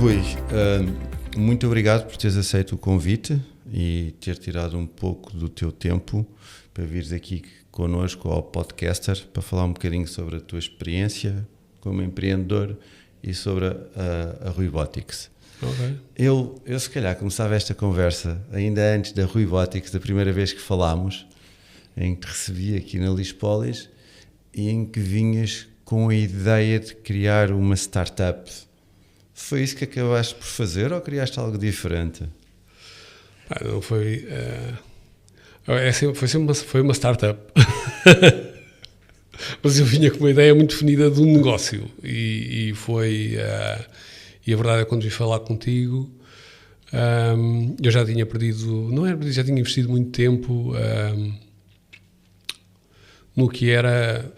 Rui, muito obrigado por teres aceito o convite e ter tirado um pouco do teu tempo para vires aqui connosco ao Podcaster para falar um bocadinho sobre a tua experiência como empreendedor e sobre a Ruibotics. Okay. Eu se calhar começava esta conversa ainda antes da Ruibotics, da primeira vez que falámos, em que te recebi aqui na Lispolis e em que vinhas com a ideia de criar uma startup. Foi isso que acabaste por fazer ou criaste algo diferente? Não foi... foi uma startup. Mas eu vinha com uma ideia muito definida de um negócio. E foi... e a verdade é que quando vim falar contigo, eu já tinha perdido... Não era perdido, já tinha investido muito tempo no que era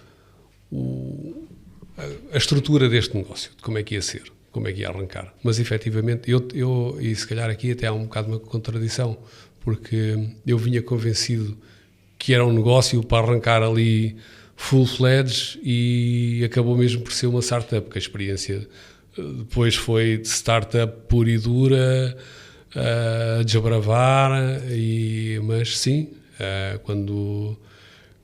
a estrutura deste negócio, de como é que ia ser, como é que ia arrancar. Mas, efetivamente, eu e se calhar aqui até há um bocado uma contradição, porque eu vinha convencido que era um negócio para arrancar ali full-fledged e acabou mesmo por ser uma startup, que a experiência depois foi de startup pura e dura, a desbravar, mas sim, quando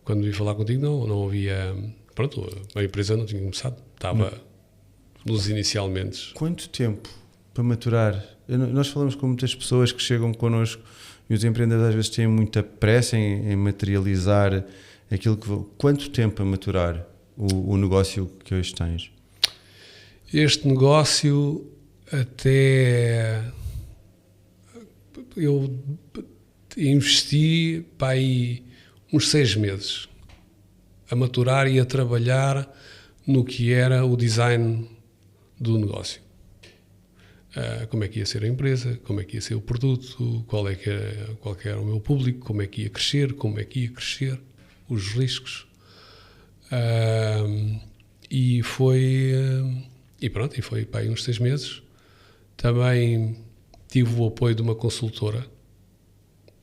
vim falar contigo não havia... Pronto, a empresa não tinha começado, estava nos inicialmente. Quanto tempo para maturar? Nós falamos com muitas pessoas que chegam connosco e os empreendedores às vezes têm muita pressa em materializar aquilo que... Quanto tempo a maturar o negócio que hoje tens? Este negócio até... Eu investi para aí uns 6 meses a maturar e a trabalhar no que era o design do negócio. Como é que ia ser a empresa, como é que ia ser o produto, qual que era o meu público, como é que ia crescer, os riscos. E foi para aí uns 6 meses. Também tive o apoio de uma consultora,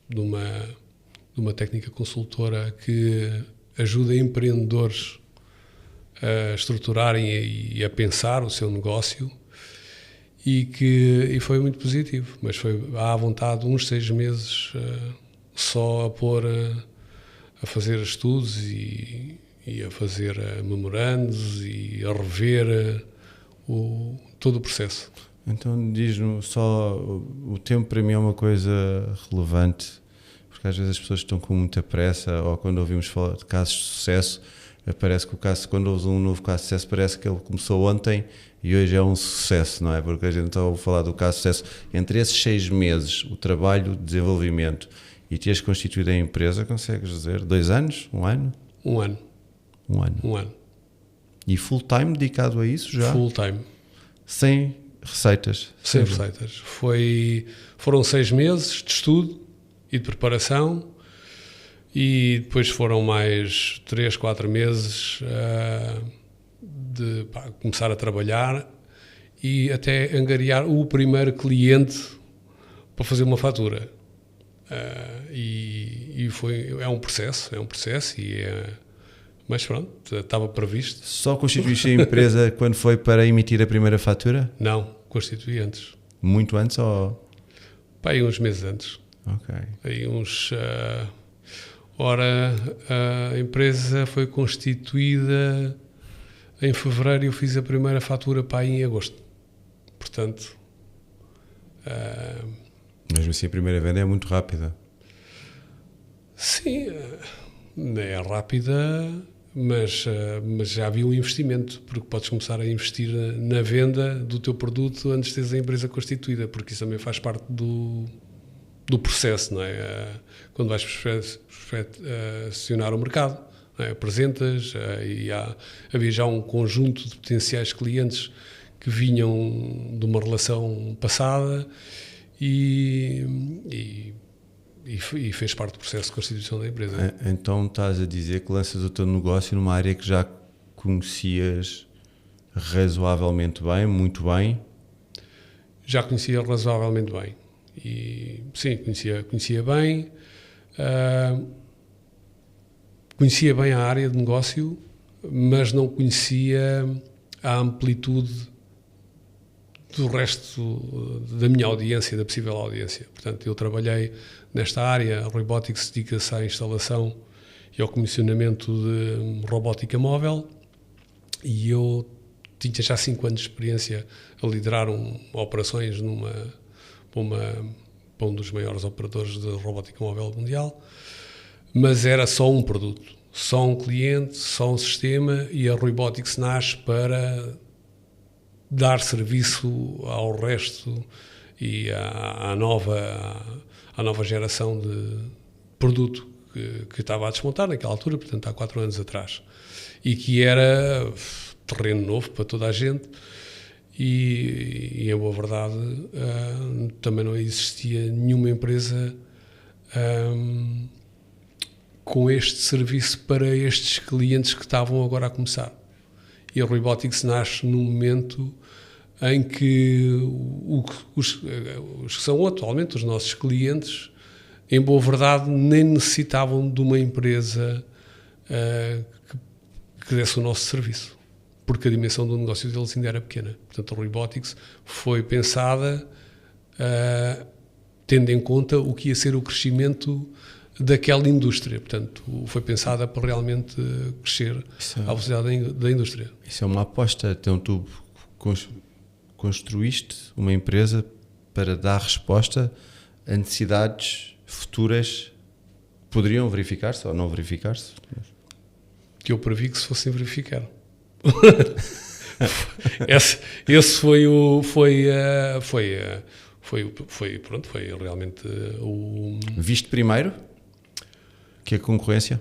de uma técnica consultora que ajuda empreendedores a estruturarem e a pensar o seu negócio e foi muito positivo, mas foi à vontade uns 6 meses só a fazer estudos e a fazer memorandos e a rever todo o processo. Então diz-nos só, o tempo para mim é uma coisa relevante, porque às vezes as pessoas estão com muita pressa, ou quando ouvimos falar de casos de sucesso, parece que quando ouves um novo caso de sucesso, parece que ele começou ontem e hoje é um sucesso, não é? Porque a gente está a falar do caso de sucesso. Entre esses 6 meses, o trabalho de desenvolvimento e teres constituído a empresa, consegues dizer 2 anos? 1 ano? 1 ano. 1 ano. 1 ano. E full time dedicado a isso já? Full time. Sem receitas? Sem receitas. Foram 6 meses de estudo e de preparação e depois foram mais 3, 4 meses de começar a trabalhar e até angariar o primeiro cliente para fazer uma fatura. É um processo mas pronto, estava previsto. Só constituíste a empresa quando foi para emitir a primeira fatura? Não, constituí antes. Muito antes ou? Aí uns meses antes. Ok. Aí a empresa foi constituída em fevereiro e eu fiz a primeira fatura para aí em agosto. Portanto... Mesmo assim a primeira venda é muito rápida. Sim, é rápida, mas já havia um investimento, porque podes começar a investir na venda do teu produto antes de teres a empresa constituída, porque isso também faz parte do processo, não é? Quando vais acionar o mercado, não é? Apresentas, e havia já um conjunto de potenciais clientes que vinham de uma relação passada e fez parte do processo de constituição da empresa. Então estás a dizer que lanças o teu negócio numa área que já conhecias razoavelmente bem, muito bem? Já conhecia razoavelmente bem. E sim, conhecia bem. Conhecia bem a área de negócio, mas não conhecia a amplitude do resto da minha audiência, da possível audiência. Portanto, eu trabalhei nesta área. A Robotics dedica-se à instalação e ao comissionamento de robótica móvel, e eu tinha já 5 anos de experiência a liderar operações para um dos maiores operadores de robótica móvel mundial, mas era só um produto, só um cliente, só um sistema, e a Robotics nasce para dar serviço ao resto e à nova geração de produto que estava a desmontar naquela altura, portanto há 4 anos atrás, e que era terreno novo para toda a gente, e em boa verdade também não existia nenhuma empresa com este serviço para estes clientes que estavam agora a começar. E a Robotics nasce num momento em que os que são atualmente os nossos clientes, em boa verdade, nem necessitavam de uma empresa que desse o nosso serviço, porque a dimensão do negócio deles ainda era pequena. Portanto, a Robotics foi pensada tendo em conta o que ia ser o crescimento daquela indústria. Portanto, foi pensada para realmente crescer à velocidade da indústria. Isso é uma aposta. Então, tu construíste uma empresa para dar resposta a necessidades futuras que poderiam verificar-se ou não verificar-se? Que eu previ que se fossem verificar. Esse foi realmente o... Viste primeiro que a concorrência?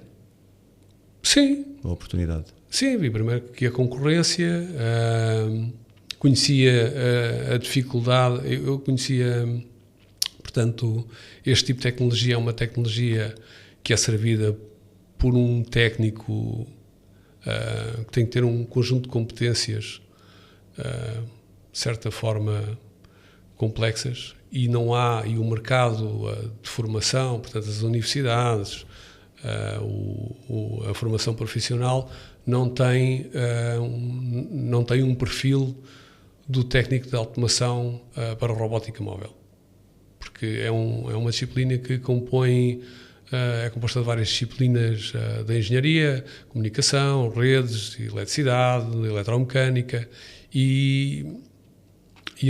Sim. A oportunidade? Sim, vi primeiro que a concorrência, conhecia a dificuldade, eu conhecia, portanto, este tipo de tecnologia é uma tecnologia que é servida por um técnico que tem que ter um conjunto de competências, de certa forma, complexas, e não há, e o mercado de formação, portanto, as universidades, a formação profissional, não tem um perfil do técnico de automação para a robótica móvel, porque é uma disciplina que é composta de várias disciplinas da engenharia, comunicação, redes, eletricidade, eletromecânica, e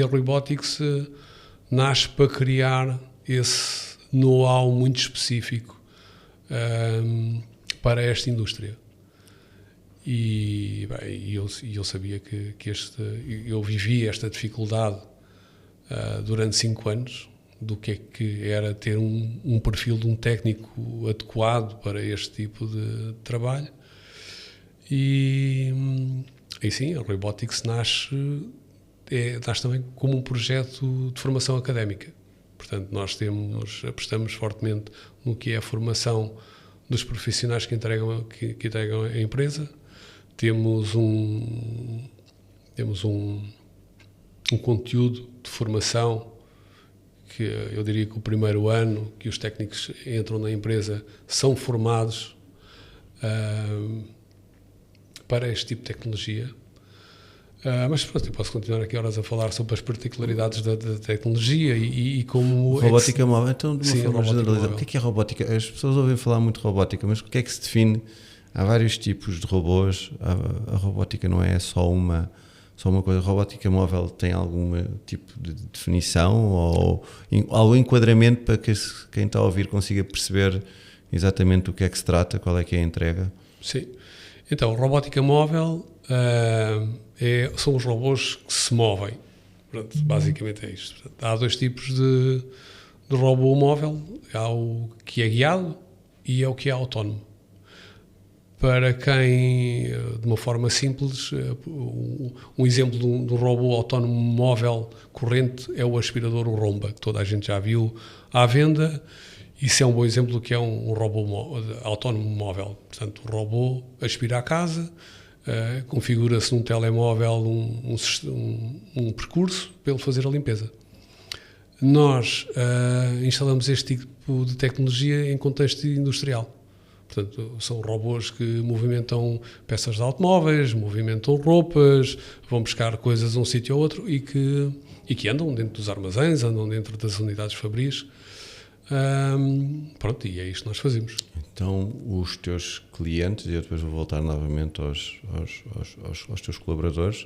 a Robotics nasce para criar esse know-how muito específico para esta indústria. E eu sabia que eu vivi esta dificuldade durante 5 anos, do que é que era ter um perfil de um técnico adequado para este tipo de trabalho. E sim, a Robotics nasce também como um projeto de formação académica. Portanto, nós apostamos fortemente no que é a formação dos profissionais que entregam a empresa. Temos um conteúdo de formação que eu diria que o primeiro ano que os técnicos entram na empresa são formados para este tipo de tecnologia. Mas pronto, eu posso continuar aqui horas a falar sobre as particularidades da tecnologia e como... Robótica móvel, então de uma Sim, forma generalizada, o que é robótica? As pessoas ouvem falar muito de robótica, mas o que é que se define? Há vários tipos de robôs, a robótica não é só uma coisa. A robótica móvel tem algum tipo de definição ou algum enquadramento para que quem está a ouvir consiga perceber exatamente do que é que se trata, qual é que é a entrega? Sim. Então, robótica móvel são os robôs que se movem. Pronto, basicamente é isto. Portanto, há 2 tipos de robô móvel. Há o que é guiado e é o que é autónomo. Para quem, de uma forma simples, um exemplo de um robô autónomo móvel corrente é o aspirador Roomba, que toda a gente já viu à venda. Isso é um bom exemplo do que é um robô autónomo móvel. Portanto, o robô aspira a casa, configura-se num telemóvel um percurso para ele fazer a limpeza. Nós instalamos este tipo de tecnologia em contexto industrial. Portanto, são robôs que movimentam peças de automóveis, movimentam roupas, vão buscar coisas de um sítio ao outro e que andam dentro dos armazéns, andam dentro das unidades fabris. Pronto, e é isto que nós fazemos. Então, os teus clientes, e eu depois vou voltar novamente aos teus colaboradores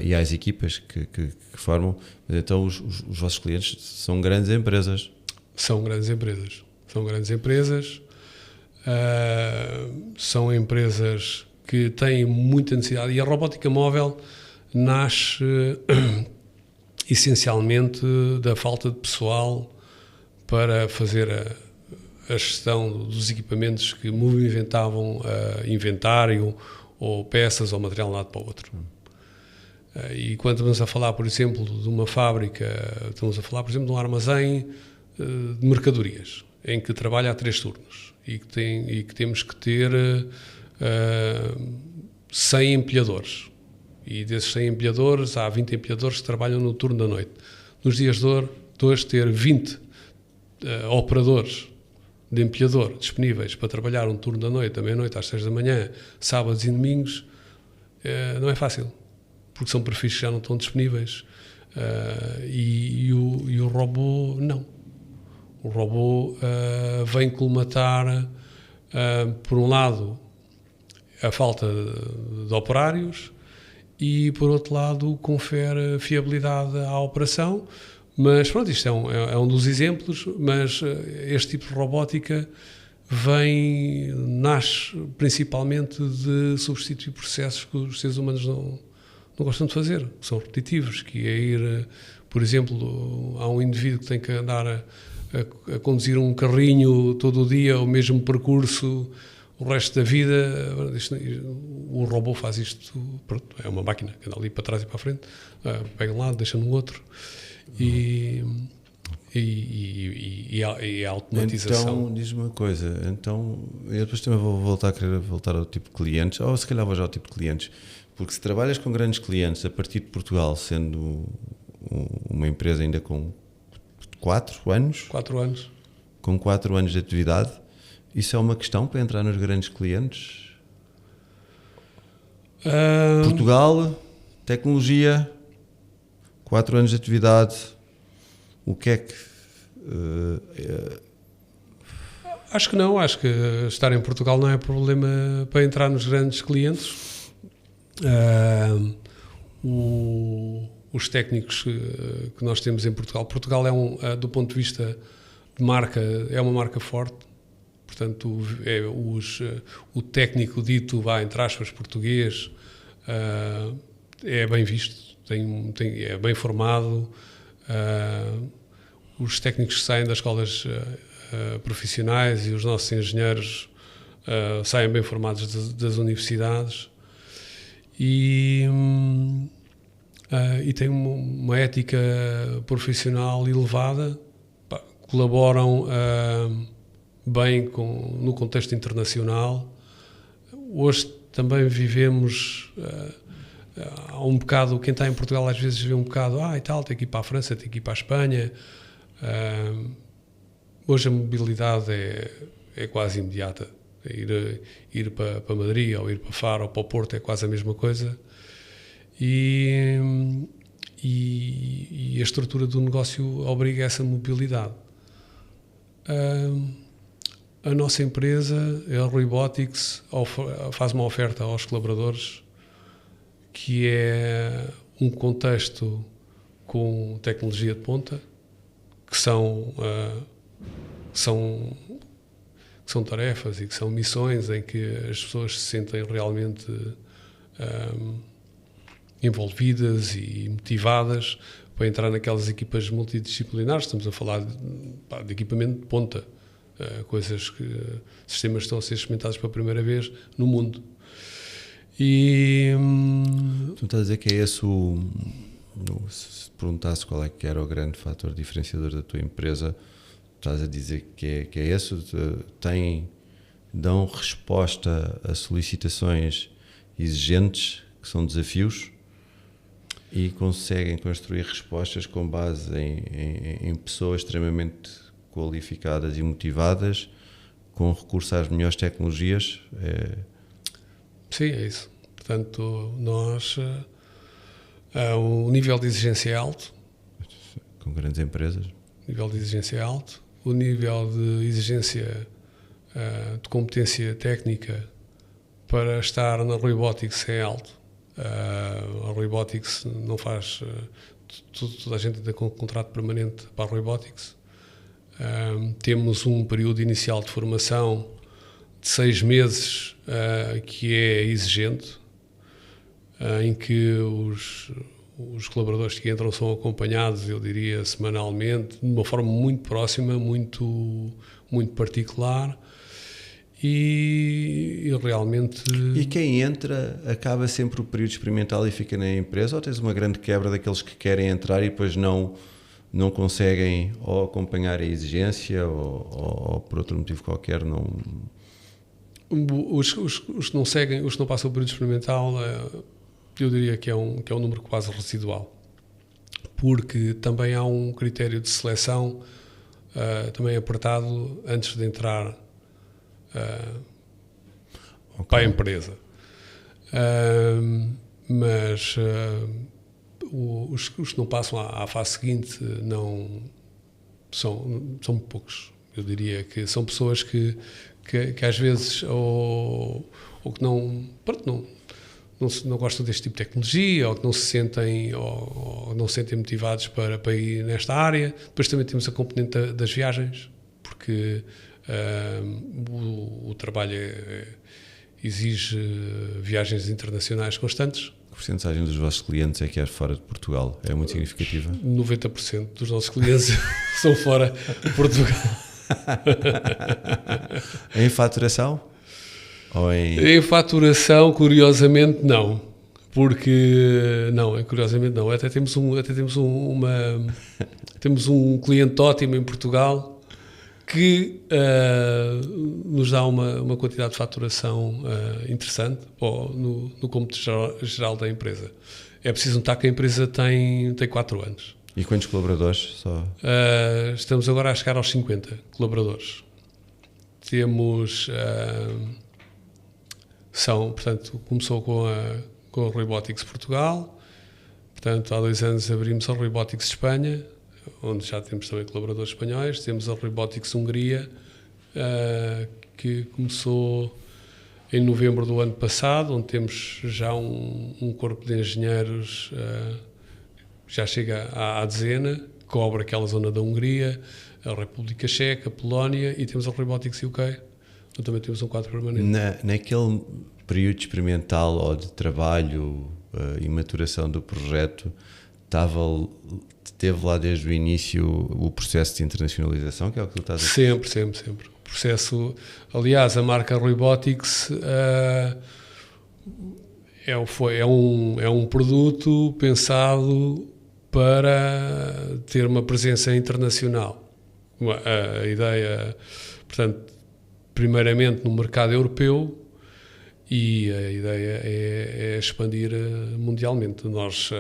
e às equipas que formam, mas então os vossos clientes são grandes empresas? São grandes empresas. São grandes empresas. São empresas que têm muita necessidade, e a robótica móvel nasce essencialmente da falta de pessoal para fazer a gestão dos equipamentos que movimentavam inventário ou peças ou material de um lado para o outro. E quando estamos a falar, por exemplo, de uma fábrica, estamos a falar, por exemplo, de um armazém de mercadorias, em que trabalha a 3 turnos e que temos que ter 100 empilhadores. E desses 100 empilhadores, há 20 empilhadores que trabalham no turno da noite. Nos dias de hoje, ter 20 operadores de empilhador disponíveis para trabalhar um turno da noite, da meia-noite às 6 da manhã, sábados e domingos, não é fácil, porque são perfis que já não estão disponíveis. E o robô, não. O robô vem colmatar, por um lado, a falta de operários e, por outro lado, confere fiabilidade à operação. Mas, pronto, isto é um dos exemplos, mas este tipo de robótica nasce principalmente de substituir processos que os seres humanos não gostam de fazer, que são repetitivos, que é ir, por exemplo, há um indivíduo que tem que andar a conduzir um carrinho todo o dia, o mesmo percurso, o resto da vida. O robô faz isto, pronto, é uma máquina que anda ali para trás e para a frente, pega um lado, deixa no outro, e a automatização. Então, diz-me uma coisa, eu depois também vou querer voltar ao tipo de clientes, ou se calhar vou já ao tipo de clientes, porque se trabalhas com grandes clientes a partir de Portugal, sendo uma empresa ainda com 4 anos? 4 anos. Com 4 anos de atividade, isso é uma questão para entrar nos grandes clientes? Portugal, tecnologia, 4 anos de atividade, o que é que... Acho que não, acho que estar em Portugal não é problema para entrar nos grandes clientes. Os técnicos que nós temos em Portugal do ponto de vista de marca, é uma marca forte, portanto o técnico dito, entre aspas, português, é bem visto, é bem formado. Os técnicos que saem das escolas profissionais e os nossos engenheiros saem bem formados das universidades e têm uma ética profissional elevada, colaboram bem no contexto internacional. Hoje também vivemos há um bocado, quem está em Portugal às vezes vê um bocado, e tal, tem que ir para a França, tem que ir para a Espanha. Hoje a mobilidade é quase imediata. Ir para Madrid, ou ir para Faro, ou para o Porto é quase a mesma coisa. E a estrutura do negócio obriga a essa mobilidade. A nossa empresa, a Robotics, faz uma oferta aos colaboradores que é um contexto com tecnologia de ponta, que são tarefas e que são missões em que as pessoas se sentem realmente envolvidas e motivadas para entrar naquelas equipas multidisciplinares. Estamos a falar de equipamento de ponta, sistemas que estão a ser experimentados pela primeira vez no mundo. E tu estás a dizer que é esse se perguntasse qual é que era o grande fator diferenciador da tua empresa, estás a dizer que é esse? Dão resposta a solicitações exigentes, que são desafios, e conseguem construir respostas com base em pessoas extremamente qualificadas e motivadas, com recurso às melhores tecnologias. Sim, é isso. Portanto, nós, o nível de exigência é alto. Com grandes empresas. O nível de exigência é alto. O nível de exigência de competência técnica para estar na Robotics é alto. A Robotics não faz... toda a gente tem contrato permanente para a Robotics. Temos um período inicial de formação de 6 meses que é exigente, em que os colaboradores que entram são acompanhados, eu diria, semanalmente, de uma forma muito próxima, muito particular, e realmente... E quem entra acaba sempre o período experimental e fica na empresa, ou tens uma grande quebra daqueles que querem entrar e depois não conseguem ou acompanhar a exigência ou por outro motivo qualquer não... Os que não seguem, os que não passam o período experimental, eu diria que é um número quase residual, porque também há um critério de seleção também apertado antes de entrar para a empresa. Mas os que não passam à fase seguinte não são poucos. Eu diria que são pessoas que às vezes ou que não gostam deste tipo de tecnologia, ou que não se sentem ou não se sentem motivados para ir nesta área. Depois também temos a componente das viagens, porque o trabalho exige viagens internacionais constantes. A porcentagem dos vossos clientes é que é fora de Portugal? É muito significativa? 90% dos nossos clientes são fora de Portugal. Em faturação? Ou Em faturação, curiosamente, não. Porque, curiosamente não. Até temos um cliente ótimo em Portugal que nos dá uma quantidade de faturação interessante no cômputo geral da empresa. É preciso notar que a empresa tem 4 anos. E quantos colaboradores? Estamos agora a chegar aos 50 colaboradores. Temos... portanto, começou com a Robotics Portugal. Portanto, há 2 anos abrimos a Robotics Espanha, onde já temos também colaboradores espanhóis. Temos a Robotics Hungria, que começou em novembro do ano passado, onde temos já um corpo de engenheiros, já chega à dezena, cobre aquela zona da Hungria, a República Checa, a Polónia, e temos a Robotics UK, onde também temos um quadro permanente. Naquele período experimental ou de trabalho e maturação do projeto, teve lá desde o início o processo de internacionalização, que é o que tu estás a dizer? Sempre. O processo, aliás, a marca Robotics é um produto pensado para ter uma presença internacional. A ideia, portanto, primeiramente no mercado europeu, e a ideia é expandir mundialmente. Nós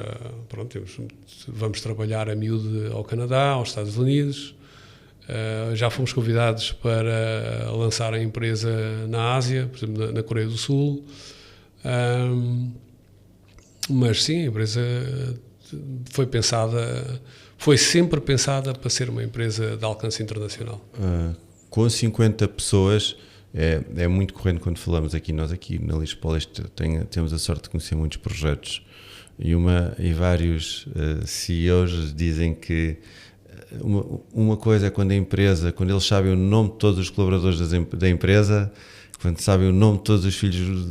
vamos trabalhar a miúdo ao Canadá, aos Estados Unidos. Já fomos convidados para lançar a empresa na Ásia, por exemplo, na Coreia do Sul. Mas sim, a empresa foi sempre pensada para ser uma empresa de alcance internacional. Com 50 pessoas, é muito corrente quando falamos nós aqui na Lisboa temos a sorte de conhecer muitos projetos e vários CEOs dizem que uma coisa é quando eles sabem o nome de todos os colaboradores da empresa, quando sabem o nome de todos os filhos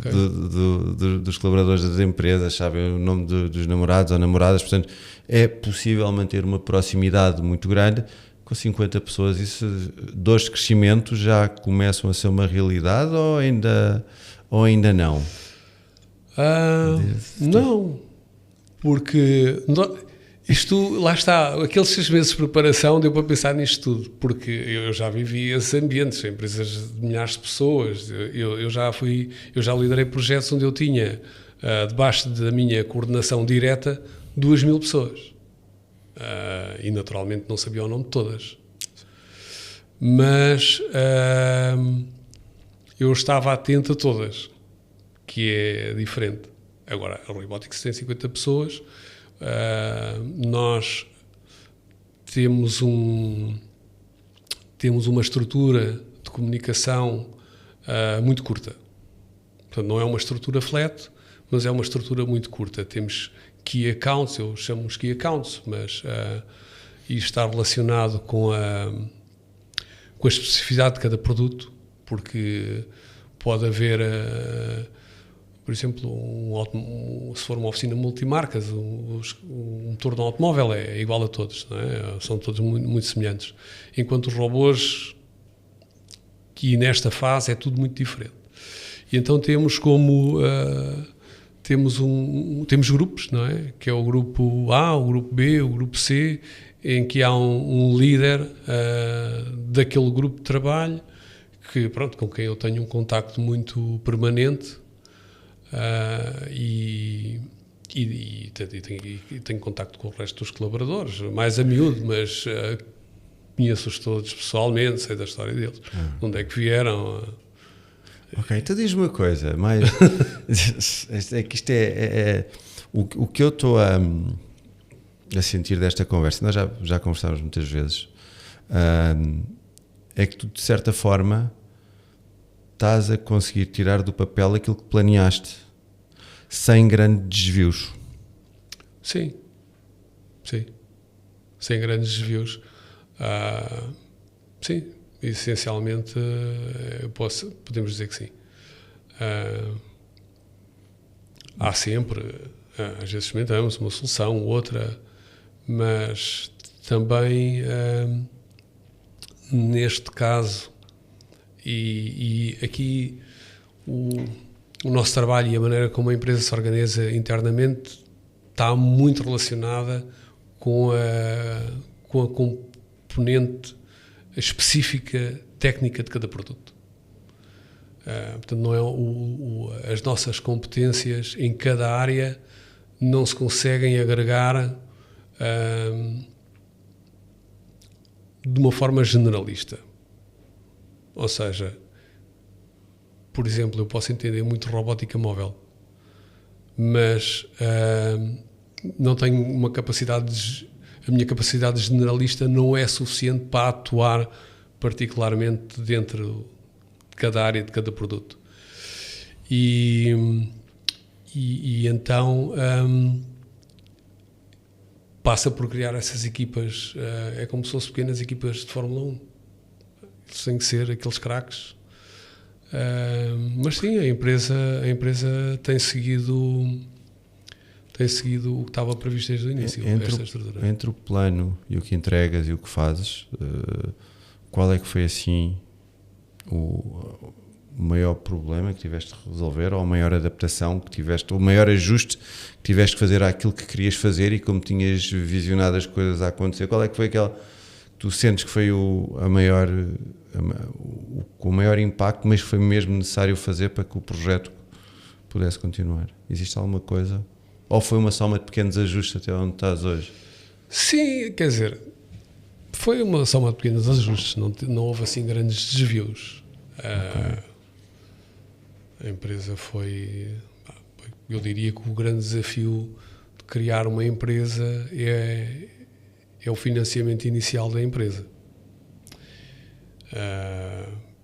dos colaboradores das empresas, sabem o nome dos namorados ou namoradas, portanto é possível manter uma proximidade muito grande. Com 50 pessoas, isso, dores de crescimento já começam a ser uma realidade ou ainda não? Não, porque isto, lá está, aqueles 6 meses de preparação deu para pensar nisto tudo, porque eu já vivi esses ambientes, empresas de milhares de pessoas, eu já liderei projetos onde eu tinha, debaixo da minha coordenação direta, 2.000 pessoas. E naturalmente não sabia o nome de todas. mas eu estava atento a todas, que é diferente. Agora, a Robotics tem 50 pessoas, nós temos uma estrutura de comunicação muito curta. Portanto, não é uma estrutura flat, mas é uma estrutura muito curta. Temos Key Accounts, eu chamo os Key Accounts, mas e está relacionado com a especificidade de cada produto, porque pode haver, por exemplo, se for uma oficina multimarcas, um motor de um automóvel é igual a todos, não é? São todos muito, muito semelhantes. Enquanto os robôs, que nesta fase é tudo muito diferente. E então temos temos grupos, não é? Que é o grupo A, o grupo B, o grupo C, em que há um líder daquele grupo de trabalho com quem eu tenho um contacto muito permanente e tenho contacto com o resto dos colaboradores, mais a miúdo, mas conheço-os todos pessoalmente, sei da história deles, de onde é que vieram. Ok, então diz-me uma coisa, mas é que isto o que eu estou a sentir desta conversa, nós já conversámos muitas vezes, é que tu, de certa forma, estás a conseguir tirar do papel aquilo que planeaste, sem grandes desvios. Sim, sem grandes desvios. Sim, essencialmente podemos dizer que sim. Há sempre, às vezes experimentamos uma solução, outra, mas também neste caso e aqui o nosso trabalho e a maneira como a empresa se organiza internamente está muito relacionada com a componente específica técnica de cada produto. Portanto, não é as nossas competências em cada área não se conseguem agregar de uma forma generalista. Ou seja, por exemplo, eu posso entender muito robótica móvel, mas não tenho uma capacidade a minha capacidade generalista não é suficiente para atuar particularmente dentro de cada área, de cada produto. E então passa por criar essas equipas, é como se fossem pequenas equipas de Fórmula 1. Eles têm que ser aqueles craques. Mas sim, a empresa tem seguido o que estava previsto desde o início. Entre o plano e o que entregas e o que fazes, qual é que foi assim o maior problema que tiveste de resolver, ou a maior adaptação que tiveste, ou o maior ajuste que tiveste que fazer àquilo que querias fazer e como tinhas visionado as coisas a acontecer? Qual é que foi aquela que tu sentes que foi o maior impacto, mas que foi mesmo necessário fazer para que o projeto pudesse continuar? Existe alguma coisa? Ou foi uma soma de pequenos ajustes até onde estás hoje? Sim, quer dizer, foi uma soma de pequenos ajustes, não houve assim grandes desvios. Okay. A empresa eu diria que o grande desafio de criar uma empresa é o financiamento inicial da empresa.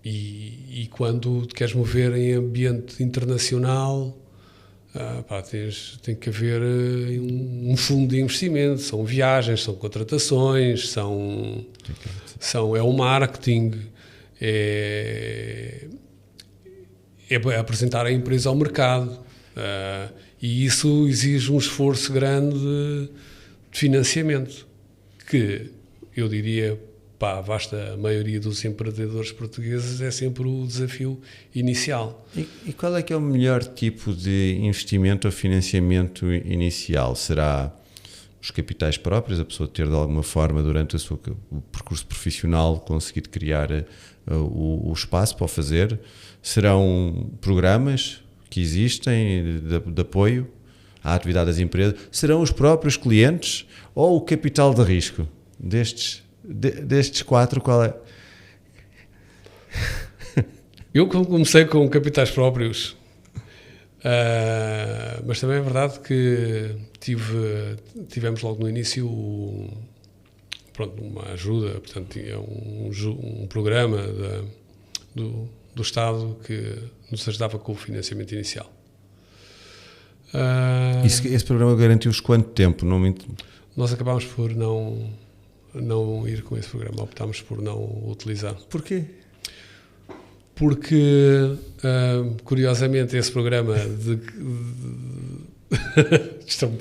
E quando te queres mover em ambiente internacional, tem que haver um fundo de investimento, são viagens, são contratações, é o marketing, é apresentar a empresa ao mercado, e isso exige um esforço grande de financiamento, que eu diria, para a vasta maioria dos empreendedores portugueses é sempre o desafio inicial. E qual é que é o melhor tipo de investimento ou financiamento inicial? Será os capitais próprios, a pessoa ter de alguma forma durante o percurso profissional conseguido criar o espaço para o fazer? Serão programas que existem de apoio à atividade das empresas? Serão os próprios clientes ou o capital de risco? Destes quatro, Eu comecei com capitais próprios, mas também é verdade que tivemos logo no início uma ajuda, portanto, tinha um programa do Estado que nos ajudava com o financiamento inicial. Esse programa garantiu-vos quanto tempo? Nós acabámos por não ir com esse programa, optámos por não utilizar. Porquê? Porque, curiosamente, esse programa isto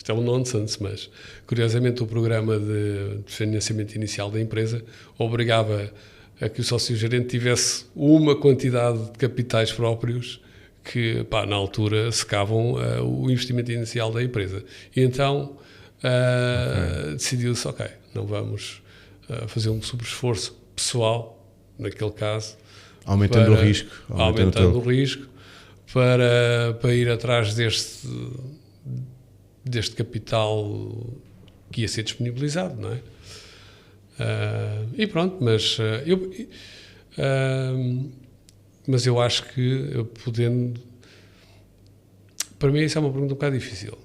é um nonsense, mas curiosamente o programa de financiamento inicial da empresa obrigava a que o sócio-gerente tivesse uma quantidade de capitais próprios que, na altura, secavam o investimento inicial da empresa. E então decidiu-se, não vamos fazer um super-esforço pessoal, naquele caso, aumentando o risco. Aumentando o risco para ir atrás deste capital que ia ser disponibilizado, não é? E pronto, mas eu acho que podendo... Para mim isso é uma pergunta um bocado difícil.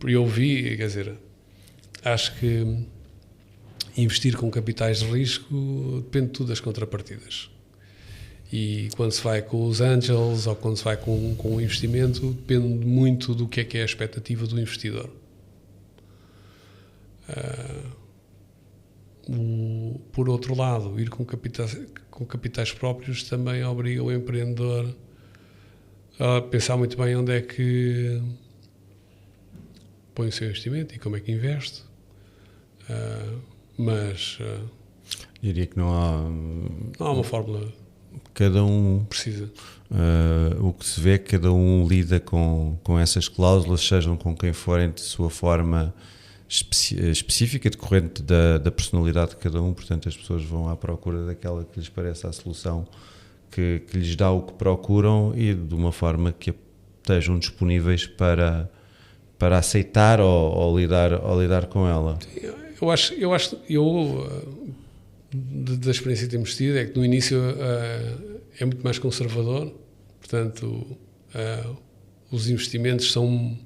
Eu acho que investir com capitais de risco depende tudo das contrapartidas. E quando se vai com os angels ou quando se vai com um investimento, depende muito do que é a expectativa do investidor. Por outro lado, ir com capitais próprios também obriga o empreendedor a pensar muito bem onde é que põe o seu investimento e como é que investe. Mas diria que não há uma fórmula. Cada um precisa. O que se vê é que cada um lida com essas cláusulas, sejam com quem forem, de sua forma específica, decorrente da personalidade de cada um. Portanto, as pessoas vão à procura daquela que lhes parece a solução que lhes dá o que procuram e de uma forma que estejam disponíveis para aceitar ou lidar com ela. Eu acho da experiência que temos tido, é que no início é muito mais conservador, portanto os investimentos são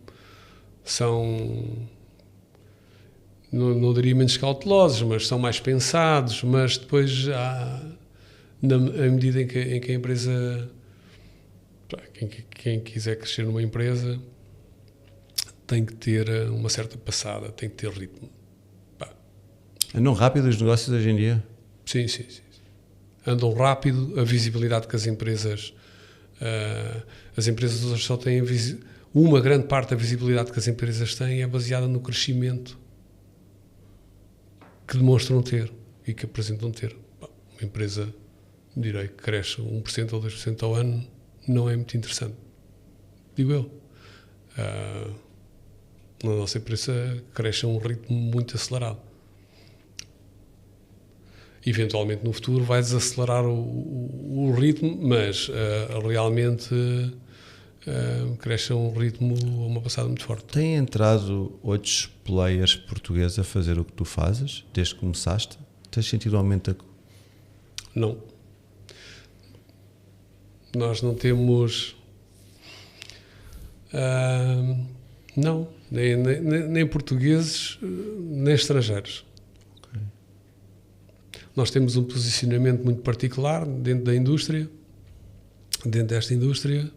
não diria menos cautelosos, mas são mais pensados, mas depois à medida em que a empresa, quem quiser crescer numa empresa tem que ter uma certa passada, tem que ter ritmo. Andam rápido os negócios hoje em dia? Sim. Andam rápido, a visibilidade que as empresas hoje só têm uma grande parte da visibilidade que as empresas têm é baseada no crescimento que demonstram ter e que apresentam ter. Uma empresa, direi, que cresce 1% ou 2% ao ano não é muito interessante, digo eu. A nossa empresa cresce a um ritmo muito acelerado. Eventualmente no futuro vai desacelerar o ritmo, mas realmente cresce a um ritmo, a uma passada muito forte. Têm entrado outros players portugueses a fazer o que tu fazes, desde que começaste? Tens sentido aumento? Não. Nós não temos... não, nem portugueses, nem estrangeiros. Nós temos um posicionamento muito particular dentro desta indústria,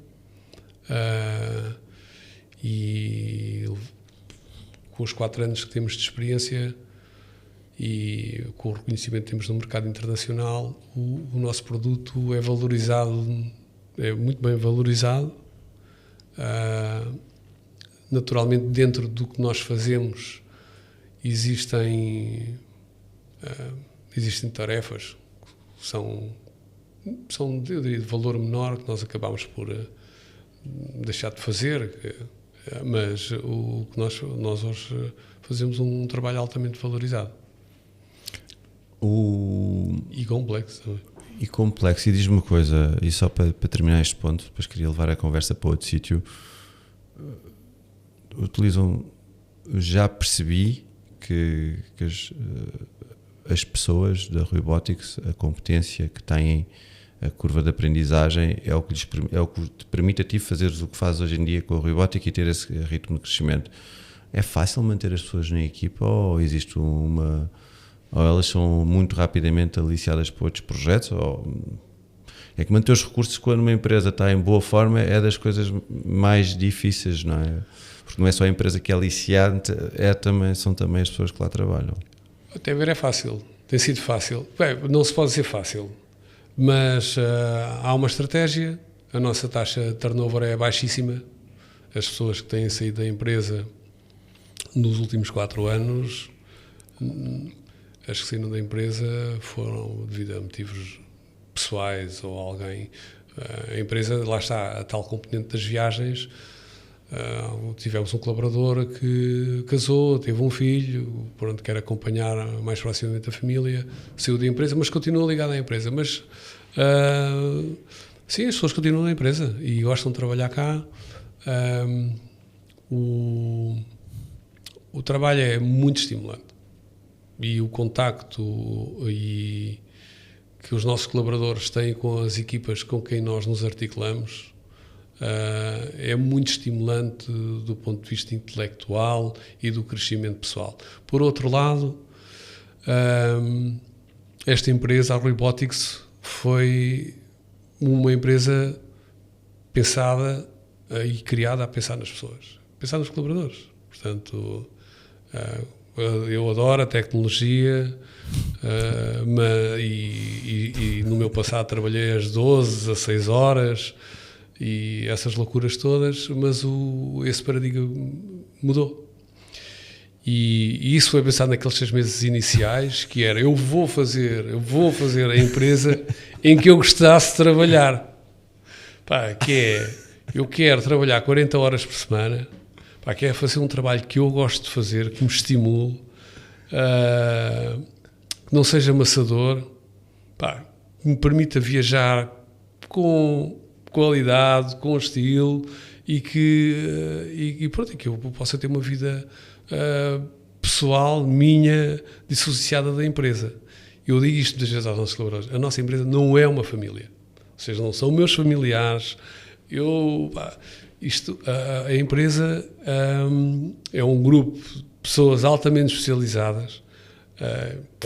e com os 4 anos que temos de experiência e com o reconhecimento que temos no mercado internacional, o nosso produto é valorizado, é muito bem valorizado. Naturalmente, dentro do que nós fazemos, existem tarefas que são eu diria, de valor menor, que nós acabamos por deixar de fazer, mas o que nós hoje fazemos um trabalho altamente valorizado. E complexo também. E complexo. E diz-me uma coisa, e só para terminar este ponto, depois queria levar a conversa para outro sítio. Já percebi que as pessoas da Robotics, a competência que têm a curva de aprendizagem é o que te permite a ti fazeres o que fazes hoje em dia com a robótica e ter esse ritmo de crescimento. É fácil manter as pessoas na equipa ou existe ou elas são muito rapidamente aliciadas para outros projetos? É que manter os recursos quando uma empresa está em boa forma é das coisas mais difíceis, não é? Porque não é só a empresa que é aliciante, são também as pessoas que lá trabalham. Até ver é fácil, tem sido fácil. Bem, não se pode ser fácil, mas há uma estratégia, a nossa taxa de turnover é baixíssima, as pessoas que têm saído da empresa nos últimos 4 anos, as que saíram da empresa foram devido a motivos pessoais ou alguém. A empresa, lá está, a tal componente das viagens. Tivemos um colaborador que casou, teve um filho, pronto, quer acompanhar mais proximamente a família, saiu da empresa, mas continua ligado à empresa. Mas sim, as pessoas continuam na empresa e gostam de trabalhar cá. O trabalho é muito estimulante e o contacto que os nossos colaboradores têm com as equipas com quem nós nos articulamos é muito estimulante do ponto de vista intelectual e do crescimento pessoal. Por outro lado, esta empresa, a Robotics, foi uma empresa pensada e criada a pensar nas pessoas, pensar nos colaboradores. Portanto, eu adoro a tecnologia, e no meu passado trabalhei às 12, às 6 horas e essas loucuras todas, mas esse paradigma mudou. E isso foi pensado naqueles 6 meses iniciais, que era, eu vou fazer a empresa em que eu gostasse de trabalhar. Eu quero trabalhar 40 horas por semana, quero fazer um trabalho que eu gosto de fazer, que me estimule, que não seja amassador, que me permita viajar com qualidade, com estilo e que eu possa ter uma vida pessoal minha dissociada da empresa. Eu digo isto muitas vezes aos nossos colaboradores: a nossa empresa não é uma família, ou seja, não são meus familiares. A empresa é um grupo de pessoas altamente especializadas,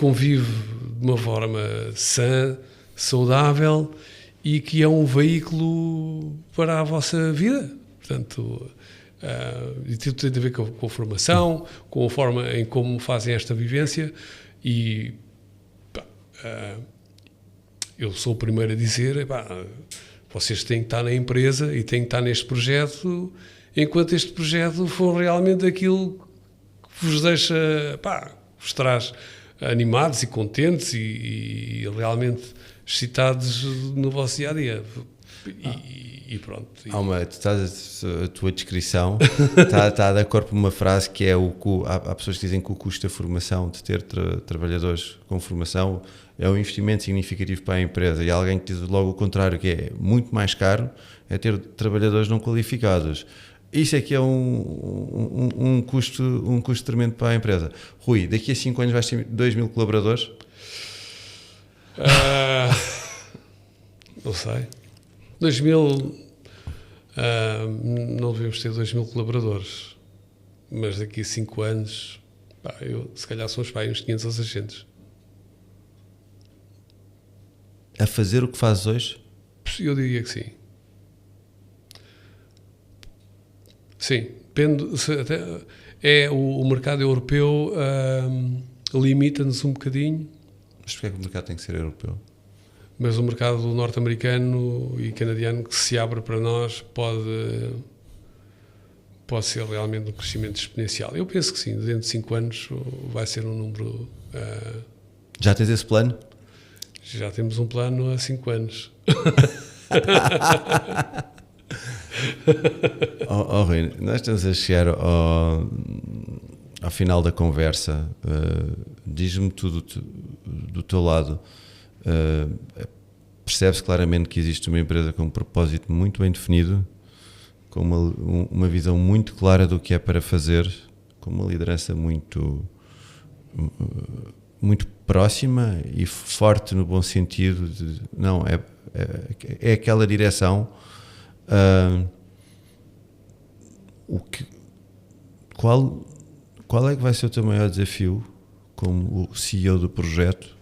convive de uma forma sã, saudável e que é um veículo para a vossa vida. Portanto, tudo tem a ver com a formação, com a forma em como fazem esta vivência e eu sou o primeiro a dizer, vocês têm que estar na empresa e têm que estar neste projeto enquanto este projeto for realmente aquilo que vos deixa, vos traz animados e contentes e realmente excitados no vosso dia-a-dia. E pronto. A tua descrição está a dar corpo a uma frase que é há pessoas que dizem que o custo da formação, de ter trabalhadores com formação, é um investimento significativo para a empresa, e há alguém que diz logo o contrário, que é muito mais caro é ter trabalhadores não qualificados. Isso é que é um custo tremendo para a empresa. Rui, daqui a 5 anos vais ter 2.000 colaboradores? Não sei. 2.000, não devemos ter 2.000 colaboradores, mas daqui a 5 anos, se calhar somos uns 500 agentes. A fazer o que fazes hoje? Eu diria que sim. Sim, depende. O mercado europeu limita-nos um bocadinho. Mas porquê é que o mercado tem que ser europeu? Mas o mercado norte-americano e canadiano que se abre para nós pode ser realmente um crescimento exponencial. Eu penso que sim, dentro de 5 anos vai ser um número... Já tens esse plano? Já temos um plano há 5 anos. Rui, nós estamos a chegar ao final da conversa. Diz-me tudo do teu lado. Percebe-se claramente que existe uma empresa com um propósito muito bem definido, com uma visão muito clara do que é para fazer, com uma liderança muito muito próxima e forte no bom sentido de, não, é aquela direção. Qual é que vai ser o teu maior desafio como o CEO do projeto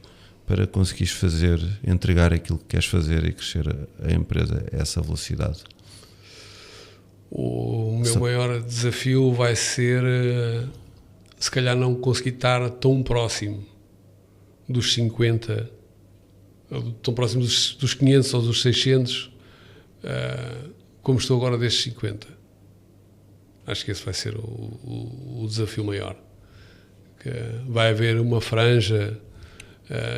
para conseguires entregar aquilo que queres fazer e crescer a empresa a essa velocidade? O meu maior desafio vai ser, se calhar, não conseguir estar tão próximo dos 50, tão próximo dos 500 ou dos 600, como estou agora destes 50. Acho que esse vai ser o desafio maior. Que vai haver uma franja,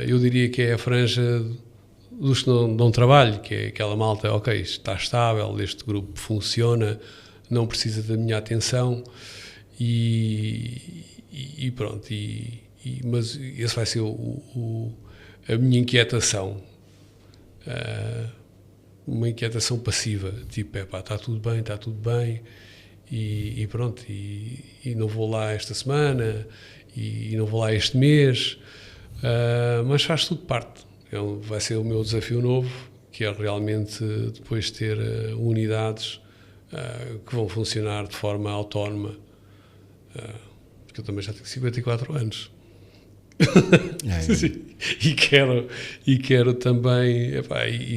eu diria que é a franja dos que não dão trabalho, que é aquela malta, ok, está estável, este grupo funciona, não precisa da minha atenção e pronto. Mas esse vai ser a minha inquietação. Uma inquietação passiva, tipo, está tudo bem, e pronto, e não vou lá esta semana, e não vou lá este mês, mas faz tudo parte. Vai ser o meu desafio novo, que é realmente depois ter unidades que vão funcionar de forma autónoma, porque eu também já tenho 54 anos. E quero também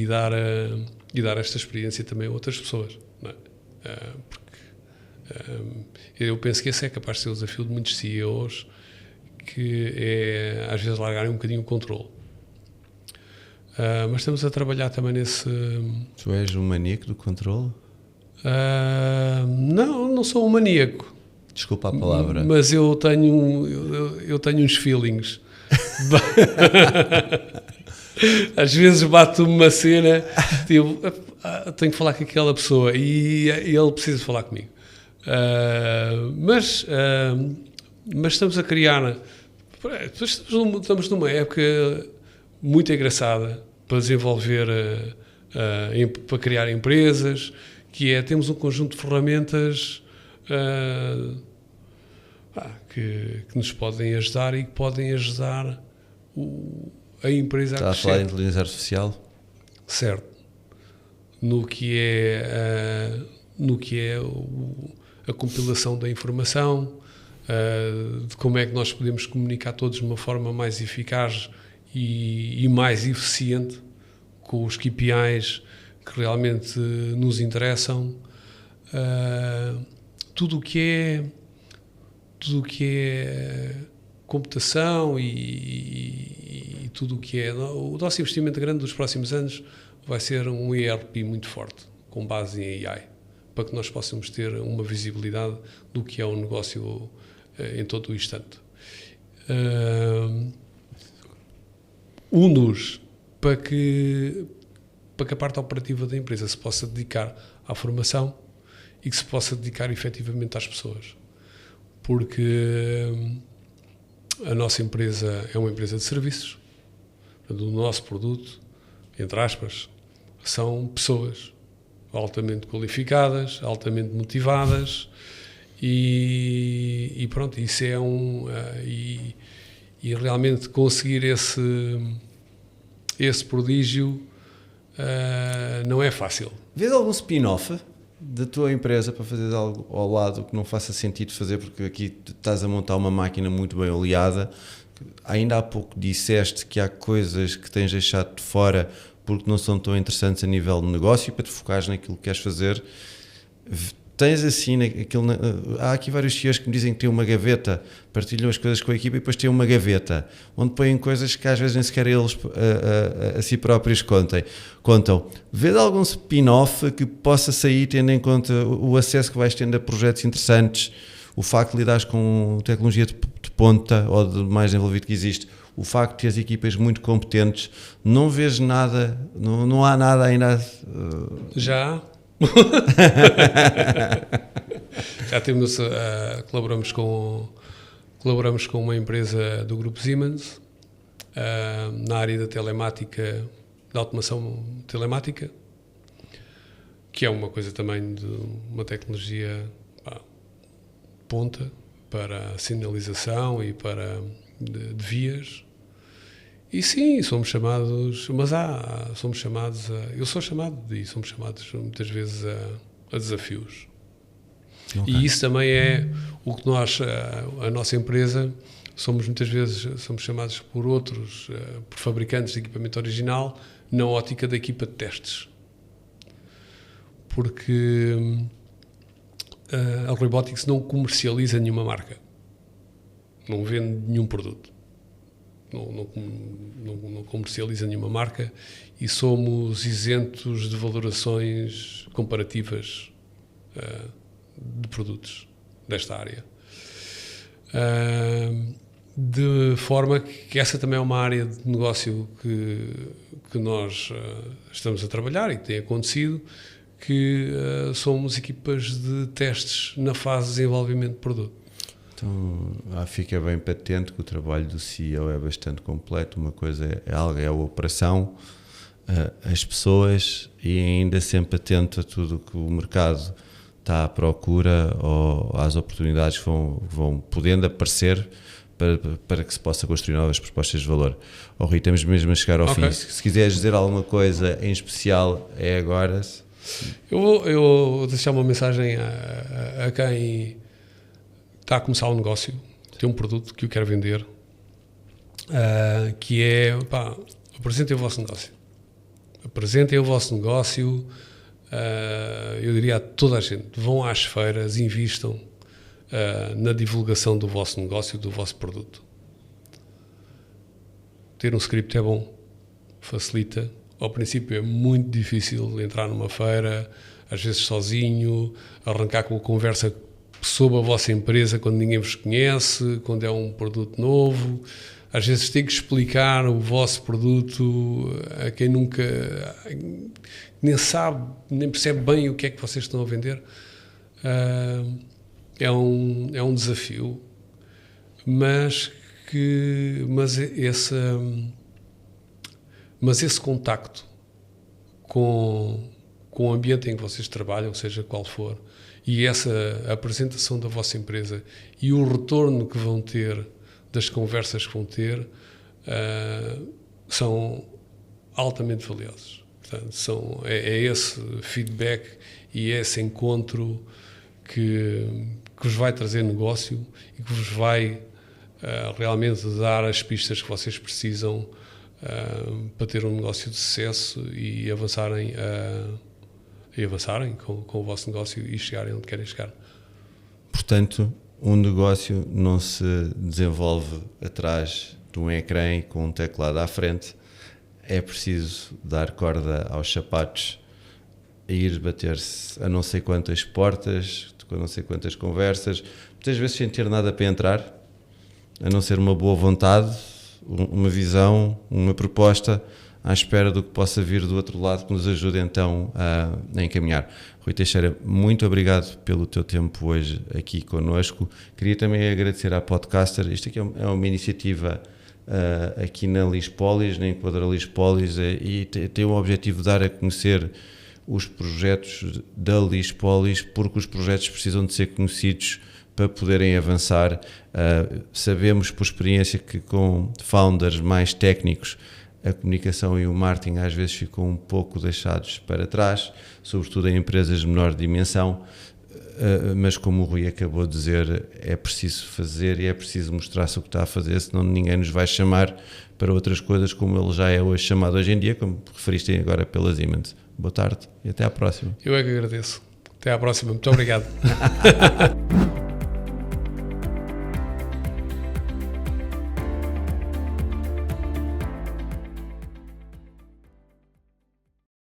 dar esta experiência também a outras pessoas, não é? Porque eu penso que esse é capaz de ser o desafio de muitos CEOs, que é às vezes largarem um bocadinho o controle. Mas estamos a trabalhar também nesse... Tu és um maníaco do controle? Não sou um maníaco. Desculpa a palavra. Mas eu tenho uns feelings. Às vezes bate-me uma cena, tipo, tenho que falar com aquela pessoa e ele precisa falar comigo. Mas estamos a criar... Estamos numa época muito engraçada para desenvolver, para criar empresas, que é, temos um conjunto de ferramentas que nos podem ajudar e que podem ajudar a empresa a crescer. Está a falar de inteligência artificial? Certo. No que é a compilação da informação, de como é que nós podemos comunicar todos de uma forma mais eficaz e mais eficiente com os KPIs que realmente nos interessam. Tudo o que é computação e tudo o que é... O nosso investimento grande dos próximos anos vai ser um ERP muito forte, com base em AI, para que nós possamos ter uma visibilidade do que é o negócio em todo o instante. Para que a parte operativa da empresa se possa dedicar à formação e que se possa dedicar efetivamente às pessoas. Porque a nossa empresa é uma empresa de serviços, o nosso produto, entre aspas, são pessoas altamente qualificadas, altamente motivadas e pronto, isso é e realmente conseguir esse prodígio não é fácil. Vês algum spin-off da tua empresa para fazer algo ao lado que não faça sentido fazer, porque aqui estás a montar uma máquina muito bem oleada? Ainda há pouco disseste que há coisas que tens deixado de fora porque não são tão interessantes a nível de negócio, para te focares naquilo que queres fazer. Tens assim, há aqui vários CEOs que me dizem que têm uma gaveta, partilham as coisas com a equipa e depois têm uma gaveta, onde põem coisas que às vezes nem sequer eles a si próprios contam. Vês algum spin-off que possa sair, tendo em conta o acesso que vais tendo a projetos interessantes, o facto de lidares com tecnologia de ponta ou de mais envolvido que existe, o facto de teres equipas muito competentes, não vês nada, não há nada ainda... Já temos, colaboramos com uma empresa do grupo Siemens na área da telemática, da automação telemática, que é uma coisa também de uma tecnologia ponta para sinalização e para de vias, E sim, somos chamados, mas somos chamados eu sou chamado e somos chamados muitas vezes a desafios. Okay. E isso também é o que nós, a nossa empresa, muitas vezes somos chamados por outros, por fabricantes de equipamento original, na ótica da equipa de testes. Porque a Robotics não comercializa nenhuma marca, não vende nenhum produto, não comercializa nenhuma marca e somos isentos de valorações comparativas de produtos desta área. De forma que essa também é uma área de negócio que nós estamos a trabalhar e que tem acontecido, que somos equipas de testes na fase de desenvolvimento de produto. Então, fica bem patente que o trabalho do CEO é bastante completo. Uma coisa é a operação, as pessoas, e ainda sempre atento a tudo que o mercado está à procura ou às oportunidades que vão podendo aparecer para que se possa construir novas propostas de valor. Rui, estamos mesmo a chegar ao fim. Se quiseres dizer alguma coisa em especial, é agora. Eu vou deixar uma mensagem a quem está a começar um negócio, tem um produto que eu quero vender, que é, apresentem o vosso negócio. Apresentem o vosso negócio, eu diria a toda a gente, vão às feiras, invistam na divulgação do vosso negócio, do vosso produto. Ter um script é bom, facilita. Ao princípio é muito difícil entrar numa feira, às vezes sozinho, arrancar com a conversa sobre a vossa empresa quando ninguém vos conhece, quando é um produto novo. Às vezes tem que explicar o vosso produto a quem nunca, nem sabe, nem percebe bem o que é que vocês estão a vender. É um desafio, mas esse contacto com o ambiente em que vocês trabalham, seja qual for, e essa apresentação da vossa empresa e o retorno que vão ter das conversas que vão ter, são altamente valiosos. Portanto, é esse feedback e esse encontro que vos vai trazer negócio e que vos vai realmente dar as pistas que vocês precisam para ter um negócio de sucesso e avançarem com o vosso negócio e chegarem onde querem chegar. Portanto, um negócio não se desenvolve atrás de um ecrã e com um teclado à frente. É preciso dar corda aos sapatos, ir bater-se a não sei quantas portas, com não sei quantas conversas, muitas vezes sem ter nada para entrar, a não ser uma boa vontade, uma visão, uma proposta, à espera do que possa vir do outro lado, que nos ajude então a encaminhar. Rui Teixeira, muito obrigado pelo teu tempo hoje aqui connosco. Queria também agradecer à Podcaster. Isto aqui é uma iniciativa aqui na Lispolis, na Enquadra Lispolis, e tem o objetivo de dar a conhecer os projetos da Lispolis, porque os projetos precisam de ser conhecidos para poderem avançar. Sabemos por experiência que com founders mais técnicos a comunicação e o marketing às vezes ficam um pouco deixados para trás, sobretudo em empresas de menor dimensão, mas como o Rui acabou de dizer, é preciso fazer e é preciso mostrar-se o que está a fazer, senão ninguém nos vai chamar para outras coisas como ele já é hoje chamado hoje em dia, como referiste agora pela Siemens. Boa tarde e até à próxima. Eu é que agradeço. Até à próxima. Muito obrigado.